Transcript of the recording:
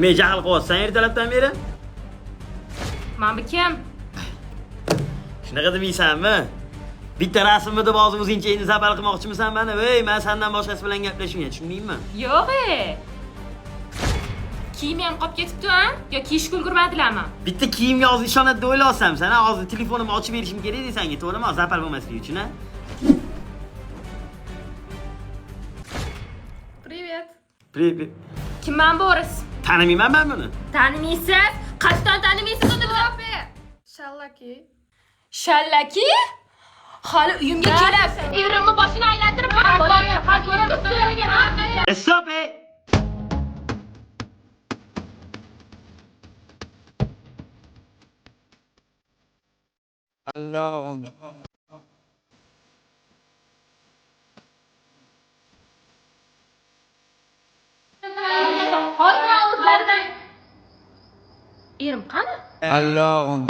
Nima jahl qilyapsan ertalabdan beri? Men bu kim? Shunaqa demaysanmi? Bitta rasmni deb hozir o'zingcha zabal qilmoqchimisan meni? Voy, men sendan boshqasi bilan gaplashmayman, tushundingmi? Yo'q. Kiyimim qolib ketibdi-a? Yo kiyishga ulgurmadilarmi? Bitta kiyimga hozir ishonadi deb o'ylayapsam, sana hozir telefonimni ochib berishim kerak desanga, to'g'rimi? Zabal bo'lmasligi uchun, ha? Привет. Привет. Kimman Boris? Tanimayman men buni. Tanimaysiz? Qachon tanimaysiz uni? Shallaki. Shallaki? Hali uyimga kelib, erimni boshini aylantirib, Stop it. Alone. Erim qani? Alone.